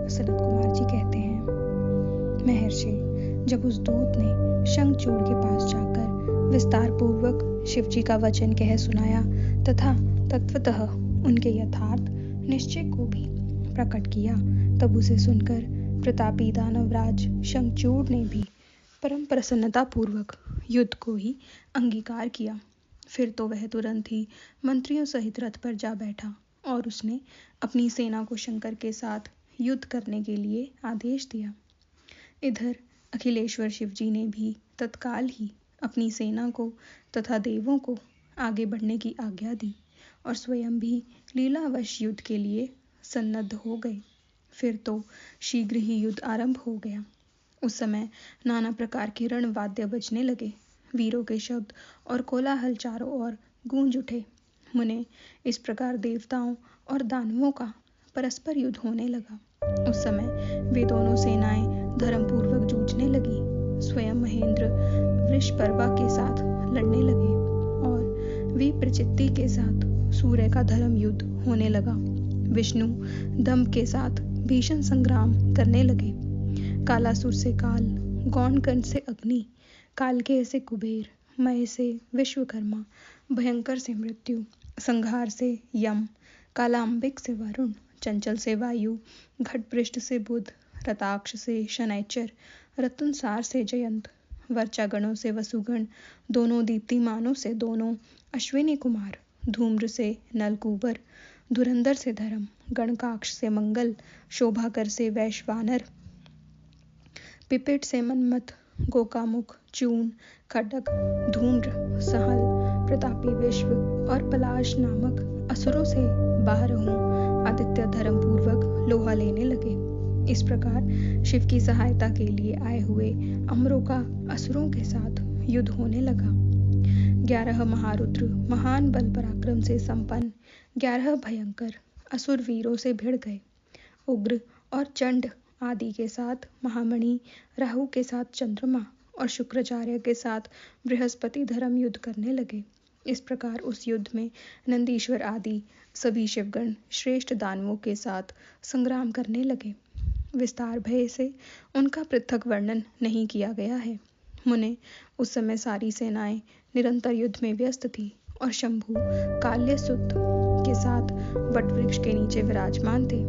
सनत कुमार जी कहते हैं, महर्षि, जब उस दूत ने शंखचूड़ के पास जाकर विस्तार पूर्वक शिव जी का वचन कह सुनाया तथा तत्वतः उनके यथार्थ निश्चय को भी प्रकट किया, तब उसे सुनकर प्रतापी दानवराज शंखचूड़ ने भी परम प्रसन्नता पूर्वक युद्ध को ही अंगीकार किया। फिर तो वह तुरंत ही मंत्रियों सहित रथ पर जा बैठा और उसने अपनी सेना को शंकर के साथ युद्ध करने के लिए आदेश दिया। इधर अखिलेश्वर शिव जी ने भी तत्काल ही अपनी सेना को तथा देवों को आगे बढ़ने की आज्ञा दी और स्वयं भी लीलावश युद्ध के लिए सन्नद्ध हो गए। फिर तो शीघ्र ही युद्ध आरंभ हो गया। उस समय नाना प्रकार के रण वाद्य बजने लगे, वीरों के शब्द और कोलाहल चारों ओर गूंज उठे। मुने इस प्रकार देवताओं और दानवों का परस्पर युद्ध होने लगा। उस समय वे दोनों सेनाएं धर्मपूर्वक जूझने लगी। स्वयं महेंद्र वृषपर्वा के साथ लड़ने लगे और विप्रचित्ति के साथ सूर्य का धर्म युद्ध होने लगा। विष्णु दंभ के साथ भीषण संग्राम करने लगे। कालासुर से काल, गौणकर्ण से अग्नि, कालकेय से कुबेर, मय से विश्वकर्मा, भयंकर से मृत्यु, संहार से यम, कालांबिक से वरुण, चंचल से वायु, घटपृष्ठ से बुध, रताक्ष से शनैचर, रतुंसार से जयंत, वर्चागणों से वसुगण, दोनों दीप्तिमानों से दोनों अश्विनी कुमार, धूम्र से नलकूबर, धुरंधर से धर्म, गणकाक्ष से मंगल, शोभाकर से वैश्वानर, पिपिट से मनमथ, गोकामुख, चून, खड्ग, धूम्र, सहल, प्रतापी विश्व और पलाश नामक असुरों से बारहों आदित्य धर्म पूर्वक लोहा लेने लगे। इस प्रकार शिव की सहायता के लिए आए हुए अमरों का असुरों के साथ युद्ध होने लगा। 11 महारुद्र महान बल पराक्रम से संपन्न 11 भयंकर असुर वीरों से भिड़ गए। उग्र और चंड आदि के साथ महामणि, राहु के साथ चंद्रमा और शुक्राचार्य के साथ बृहस्पति धर्म युद्ध करने लगे। इस प्रकार उस युद्ध में नंदीश्वर आदि सभी शिवगण श्रेष्ठ दानवों के साथ संग्राम करने लगे। विस्तार भय से उनका पृथक वर्णन नहीं किया गया है। मुने उस समय सारी सेनाएं निरंतर युद्ध में व्यस्त थी और शंभु काल्यसुत के साथ वटवृक्ष के नीचे विराजमान थे।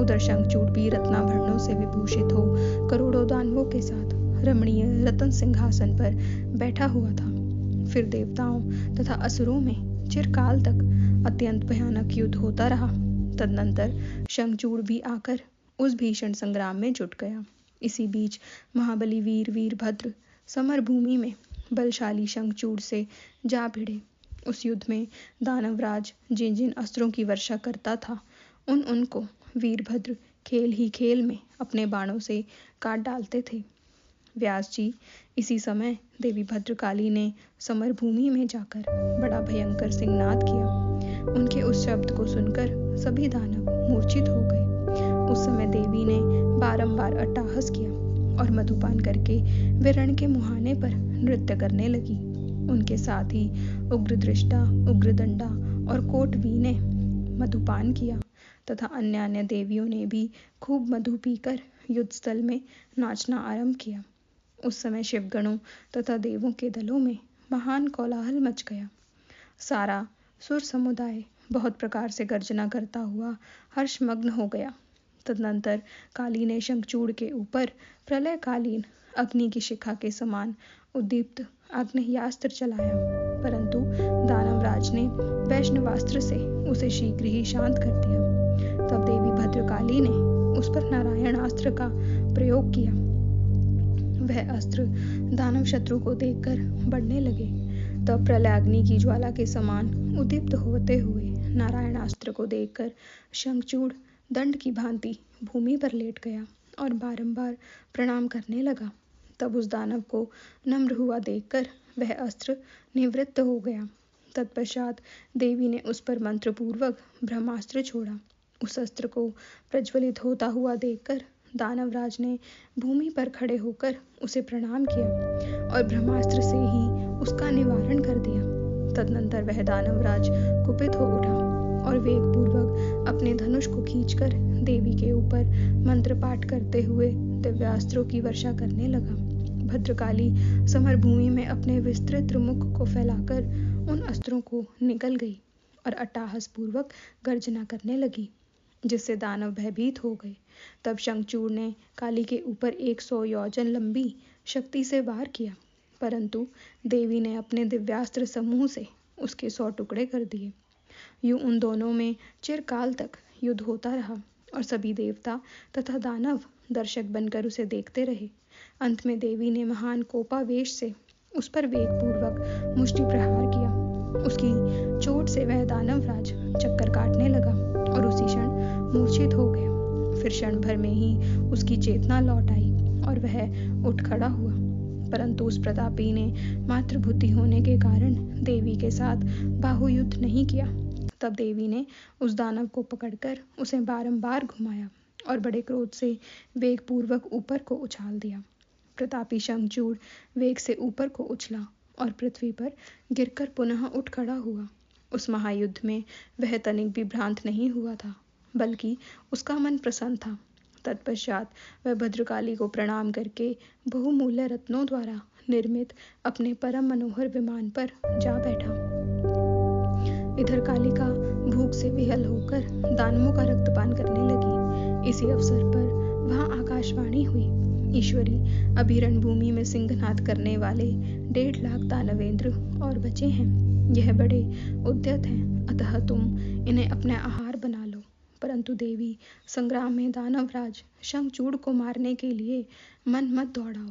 उधर शंखचूड़ भी रत्नाभरणों से विभूषित हो करोड़ों दानवों के साथ रमणीय रतन सिंहासन पर बैठा हुआ था। फिर देवताओं तथा असुरों में चिरकाल तक अत्यंत भयानक युद्ध होता रहा। तदनंतर शंखचूड़ भी आकर उस भीषण संग्राम में जुट गया। इसी बीच महाबली वीरभद्र समर भूमि में बलशाली शंखचूड़ से जा भिड़े। उस युद्ध में दानवराज जिन जिन अस्त्रों की वर्षा करता था उनको वीरभद्र खेल ही खेल में अपने बाणों से काट डालते थे। व्यास जी इसी समय देवी भद्रकाली ने समर भूमि में जाकर बड़ा भयंकर सिंहनाद किया। उनके उस शब्द को सुनकर सभी दानव मूर्छित हो गए। उस समय देवी ने बारंबार अट्टहास किया और मधुपान करके वे रण के मुहाने पर नृत्य करने लगी। उनके साथ ही उग्रदृष्टा, उग्रदंडा और कोटवी ने मधुपान किया तथा अन्य देवियों ने भी खूब मधु पीकर युद्ध स्थल में नाचना आरंभ किया। उस समय शिवगणों तथा देवों के दलों में महान कोलाहल मच गया। सारा सुर समुदाय बहुत प्रकार से गर्जना करता हुआ हर्षमग्न हो गया। तदनंतर काली ने शंखचूड़ के ऊपर प्रलयकालीन अग्नि की शिखा के समान उद्दीप्त आग्नेयास्त्र चलाया, परंतु दानवराज ने वैष्णवास्त्र से उसे शीघ्र ही शांत कर दिया। तब देवी भद्रकाली ने उस पर नारायणास्त्र का प्रयोग किया। वह अस्त्र दानव शत्रु को देखकर बढ़ने लगे। तब प्रलयाग्नि की ज्वाला के समान उद्दीप्त होते हुए नारायणास्त्र को देखकर शंखचूड़ दंड की भांति भूमि पर लेट गया और बारंबार प्रणाम करने लगा। तब उस दानव को नम्र हुआ देखकर वह अस्त्र निवृत्त हो गया। तत्पश्चात देवी ने उस पर मंत्रपूर्वक ब्रह्मास्त्र छोड़ा। उस अस्त्र को प्रज्वलित होता हुआ देखकर दानवराज ने भूमि पर खड़े होकर उसे प्रणाम किया और ब्रह्मास्त्र से ही उसका निवारण कर दिया। तदनंतर वह दानवराज कुपित हो उठा और वेगपूर्वक अपने धनुष को खींचकर देवी के ऊपर मंत्र पाठ करते हुए दिव्यास्त्रों की वर्षा करने लगा। भद्रकाली समरभूमि में अपने विस्तृत मुख को फैलाकर उन अस्त्रों को निगल गई और अट्टहास पूर्वक गर्जना करने लगी, जिससे दानव भयभीत हो गए। तब शंखचूड़ ने काली के ऊपर 100 योजन लंबी शक्ति से वार किया, परंतु देवी ने अपने दिव्यास्त्र समूह से उसके 100 टुकड़े कर दिए। यूं उन दोनों में चिरकाल तक युद्ध होता रहा और सभी देवता तथा दानव दर्शक बनकर उसे देखते रहे। अंत में देवी ने महान कोपावेश से उस पर वेगपूर्वक मुष्टि प्रहार किया। उसकी चोट से वह दानवराज चक्कर काटने लगा और उसी क्षण मूर्छित हो गया। फिर क्षण भर में ही उसकी चेतना लौट आई और वह उठ खड़ा हुआ, परंतु उस प्रतापी ने मातृबुद्धि होने के कारण देवी के साथ बाहुयुद्ध नहीं किया। तब देवी ने उस दानव को पकड़कर उसे बारंबार घुमाया और बड़े क्रोध से वेगपूर्वक ऊपर को उछाल दिया। प्रतापी शंखचूड़ वेग से ऊपर को उछला और पृथ्वी पर गिरकर पुनः उठ खड़ा हुआ। उस महायुद्ध में वह तनिक भी भ्रांत नहीं हुआ था, बल्कि उसका मन प्रसन्न था। तत्पश्चात वह भद्रकाली को प्रणाम करके बहुमूल्य रत्नों द्वारा निर्मित अपने परम मनोहर विमान पर जा बैठा। इधर कालिका भूख से विहल होकर दानवों का रक्तपान करने लगी। इसी अवसर पर वहां आकाशवाणी हुई, ईश्वरी, अभी रणभूमि में सिंहनाद करने वाले 1.5 लाख दानवेंद्र और बचे हैं। यह बड़े उद्यत हैं, अतः तुम इन्हें अपना आहार बना लो। परंतु देवी, संग्राम में दानवराज शंखचूड़ को मारने के लिए मन मत दौड़ाओ,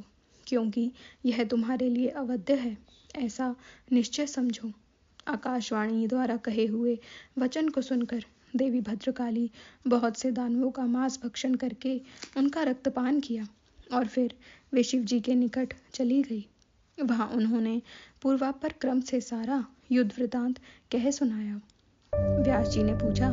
क्योंकि यह तुम्हारे लिए अवध्य है, ऐसा निश्चय समझो। आकाशवाणी द्वारा कहे हुए वचन को सुनकर देवी भद्रकाली बहुत से दानवों का मांस भक्षण करके उनका रक्तपान किया और फिर वे शिवजी के निकट चली गई। वहां उन्होंने पूर्वापर क्रम से सारा युद्ध वृतांत कह सुनाया। व्यास जी ने पूछा,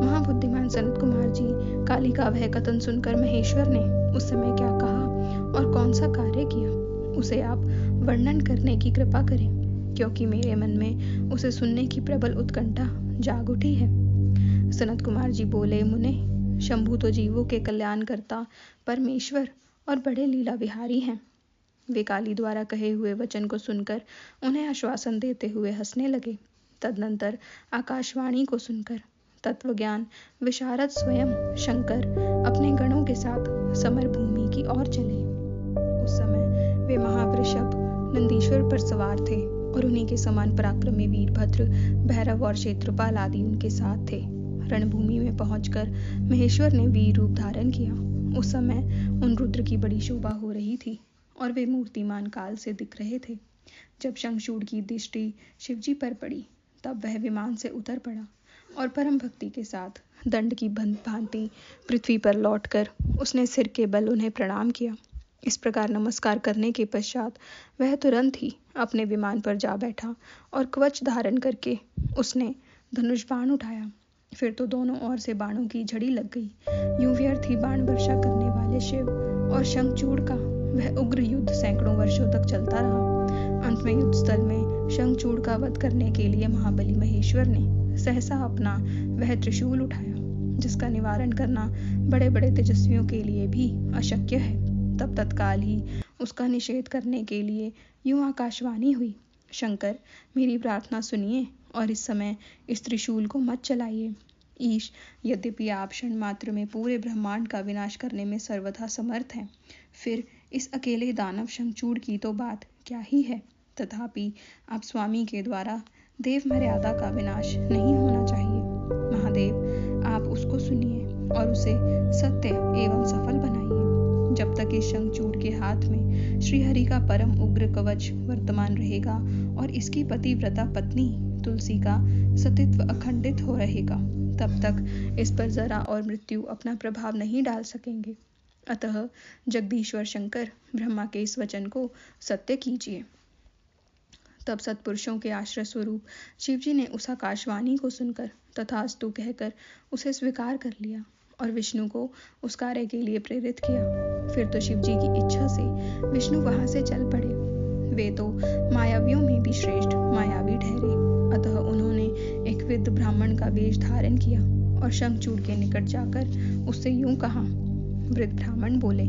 महाबुद्धिमान सनत कुमार जी, काली का वह कथन सुनकर महेश्वर ने उस समय क्या कहा और कौन सा कार्य किया, उसे आप वर्णन करने की कृपा करें, क्योंकि मेरे मन में उसे सुनने की प्रबल उत्कंठा जाग उठी है। सनत कुमार जी बोले, मुने, शंभु तो जीवों के कल्याणकर्ता परमेश्वर और बड़े लीला विहारी हैं। वे काली द्वारा कहे हुए वचन को सुनकर उन्हें आश्वासन देते हुए हंसने लगे। तदनंतर आकाशवाणी को सुनकर तत्वज्ञान विशारद स्वयं शंकर अपने गणों के साथ समर भूमि की ओर चले। उस समय वे महावृषभ नंदीश्वर पर सवार थे और उन्हीं के समान पराक्रमी वीरभद्र, भैरव और क्षेत्रपाल आदि उनके साथ थे। रणभूमि में पहुंचकर महेश्वर ने वीर रूप धारण किया। उस समय उन रुद्र की बड़ी शोभा हो रही थी और वे मूर्तिमान काल से दिख रहे थे। जब शंखचूड़ की दृष्टि शिवजी पर पड़ी, तब वह विमान से उतर पड़ा और परम भक्ति के साथ दंड की भांति पृथ्वी पर लौटकर उसने सिर के बल उन्हें प्रणाम किया। इस प्रकार नमस्कार करने के पश्चात वह तुरंत ही अपने विमान पर जा बैठा और कवच धारण करके उसने धनुष बाण उठाया। फिर तो दोनों ओर से बाणों की झड़ी लग गई। यूं व्यर्थ ही बाण वर्षा करने वाले शिव और शंखचूड़ का वह उग्र युद्ध सैकड़ों वर्षों तक चलता रहा। अंत में युद्ध स्थल में शंखचूड़ का वध करने के लिए महाबली महेश्वर ने सहसा अपना वह त्रिशूल उठाया, जिसका निवारण करना बड़े बड़े तेजस्वियों के लिए भी अशक्य है। तब तत्काल ही उसका निषेध करने के लिए यूं आकाशवाणी हुई, शंकर, मेरी प्रार्थना सुनिए और इस समय इस त्रिशूल को मत चलाइए। ईश, यद्यपि आप क्षण मात्र में पूरे ब्रह्मांड का विनाश करने में सर्वथा समर्थ हैं, फिर इस अकेले दानव शंखचूड़ की तो बात क्या ही है। तथापि आप स्वामी के द्वारा देव मर्यादा का विनाश नहीं होना चाहिए। महादेव, आप उसको सुनिए और उसे सत्य एवं सफल बनाइए। जब तक इस शंखचूड़ के हाथ में श्रीहरि का परम उग्र कवच वर्तमान रहेगा और इसकी पतिव्रता पत्नी तुलसी का सतीत्व अखंडित हो रहेगा, तब तक इस पर जरा और मृत्यु अपना प्रभाव नहीं डाल सकेंगे। अतः जगदीश्वर शंकर, ब्रह्मा के इस वचन को सत्य कीजिए। तब सत्पुरुषों के आश्रय स्वरूप शिवजी ने उस आकाशवाणी को सुनकर तथास्तु कहकर उसे स्वीकार कर लिया और विष्णु को उस कार्य के लिए प्रेरित किया। फिर तो शिवजी की इच्छा से विष्णु वहां से चल पड़े। वे तो मायावियों में भी श्रेष्ठ मायावी ठहरे, अतः उन्होंने एक वृद्ध ब्राह्मण का वेश धारण किया और शंखचूड़ के निकट जाकर उससे यूं कहा। वृद्ध ब्राह्मण बोले,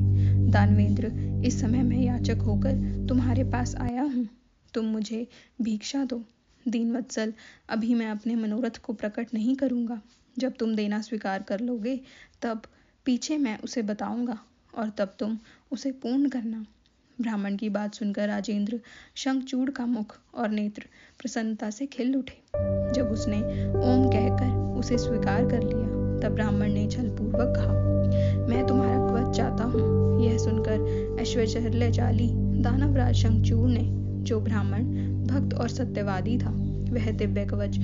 दानवेंद्र, इस समय मैं याचक होकर तुम्हारे पास आया हूँ। तुम मुझे भिक्षा दो। दीनवत्सल, अभी मैं अपने मनोरथ को प्रकट नहीं करूँगा। जब तुम देना स्वीकार कर लोगे तब पीछे मैं उसे बताऊँगा और तब तुम उसे पूर्ण करना। ब्राह्मण की बात सुनकर राजेंद्र शंखचूड़ का मुख और नेत्र प्रसन्नता से खिल उठे। जब उसने ओम कहकर उसे स्वीकार कर लिया तब ब्राह्मण ने छलपूर्वक कहा, मैं तुम्हारा कवच चाहता हूँ। यह सुनकर ऐश्वर्यजाली दानवराज शंखचूड़ ने, जो ब्राह्मण भक्त और सत्यवादी था, वह दिव्य कवच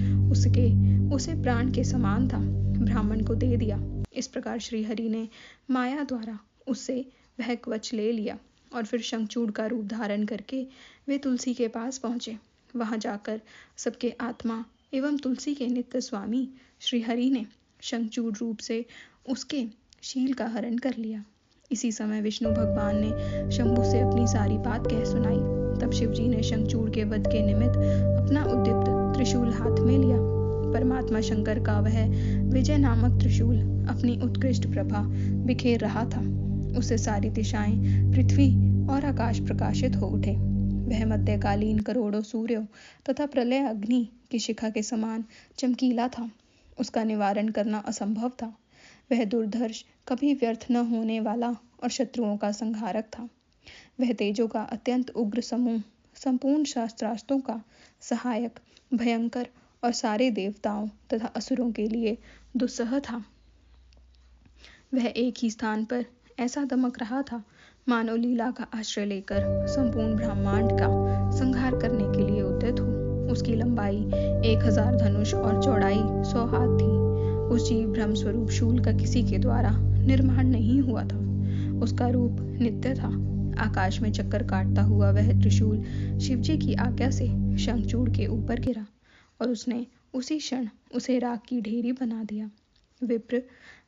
उसे प्राण के समान था, ब्राह्मण को दे दिया। इस प्रकार श्रीहरि ने माया द्वारा उससे वह कवच ले लिया और फिर शंखचूड़ का रूप धारण करके वे तुलसी के पास पहुंचे। वहां जाकर सबके आत्मा एवं तुलसी के नित्य स्वामी श्रीहरि ने शंखचूड़ रूप से उसके शील का हरण कर लिया। इसी समय विष्णु भगवान ने शंभु से अपनी सारी बात कह सुनाई। तब शिवजी ने शंखचूड़ के वध के निमित्त अपना उद्दीप्त त्रिशूल हाथ में लिया। परमात्मा शंकर का वह विजय नामक त्रिशूल अपनी उत्कृष्ट प्रभा बिखेर रहा था। उससे सारी दिशाएं, पृथ्वी और आकाश प्रकाशित हो उठे। वह मध्यकालीन करोड़ों सूर्यों तथा प्रलय अग्नि की शिखा के समान चमकीला था। उसका निवारण करना असंभव था। वह दुर्धर्ष, कभी व्यर्थ न होने वाला और शत्रुओं का संहारक था। वह तेजों का अत्यंत उग्र समूह, संपूर्ण शास्त्रास्त्रों का सहायक, भयंकर और सारे देवताओं तथा असुरों के लिए दुस्सह था। वह एक ही स्थान पर ऐसा दमक रहा था मानो लीला का आश्रय लेकर संपूर्ण ब्रह्मांड का संहार करने के लिए उद्यत हो। उसकी लंबाई 1000 धनुष और चौड़ाई 100 हाथ थी। उस जीव ब्रह्म स्वरूप शूल का किसी के द्वारा निर्माण नहीं हुआ था। उसका रूप नित्य था। आकाश में चक्कर काटता हुआ वह त्रिशूल शिवजी की आज्ञा से शंखचूड़ के ऊपर गिरा और उसने उसी क्षण उसे राख की ढेरी बना दिया। विप्र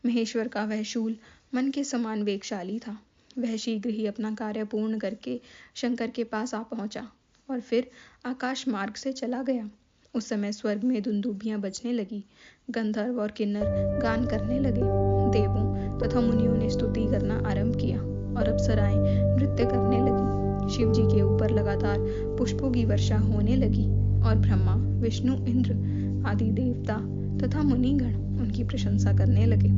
महेश्वर का वह शूल मन के समान वेगशाली था। वह शीघ्र ही अपना कार्य पूर्ण करके शंकर के पास आ पहुंचा और फिर आकाश मार्ग से चला गया। उस समय स्वर्ग में दुंदुभियां बजने लगी। गंधर्व और किन्नर गान करने लगे। देवों तथा मुनियों ने स्तुति करना आरंभ किया और अप्सराएं नृत्य करने लगी। शिवजी के ऊपर लगातार पुष्पों की वर्षा होने लगी और ब्रह्मा, विष्णु, इंद्र आदि देवता तथा मुनिगण उनकी प्रशंसा करने लगे।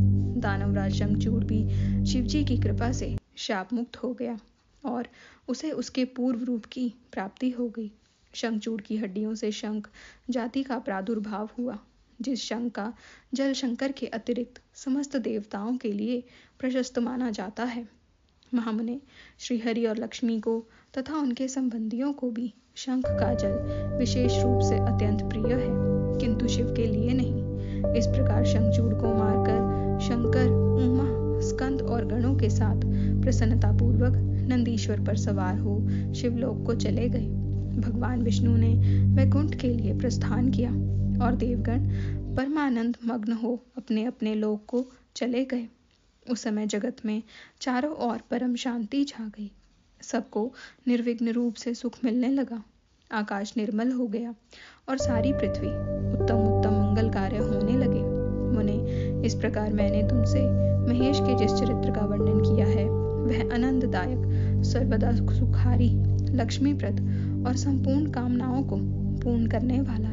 दानवराज शंखचूड़ भी शिवजी की कृपा से शाप मुक्त हो गया और उसे उसके पूर्व रूप की प्राप्ति हो गई। शंखचूड़ की हड्डियों से शंख जाति का प्रादुर्भाव हुआ, जिस शंख का जल शंकर के अतिरिक्त समस्त देवताओं के लिए प्रशस्त माना जाता है। महामुने, श्रीहरि और लक्ष्मी को तथा उनके संबंधियों को भी शंख का जल विशेष रूप से अत्यंत प्रिय है, किंतु शिव के लिए नहीं। इस प्रकार शंखचूड़ को मारकर शंकर, उमा, स्कंद और गणों के साथ प्रसन्नतापूर्वक नंदीश्वर पर सवार हो शिवलोक को चले गए। भगवान विष्णु ने वैकुंठ के लिए प्रस्थान किया और देवगण परमानंद मग्न हो अपने अपने लोक को चले गए। उस समय जगत में चारों ओर परम शांति छा गई। सबको निर्विघ्न रूप से सुख मिलने लगा। आकाश निर्मल हो गया और सारी पृथ्वी उत्तम उत्तम मंगल कार्य होने लगे। मुने, इस प्रकार मैंने तुमसे महेश के जिस चरित्र का वर्णन किया है वह आनंददायक, सर्वदा सुखारी, लक्ष्मीप्रद और संपूर्ण कामनाओं को पूर्ण करने वाला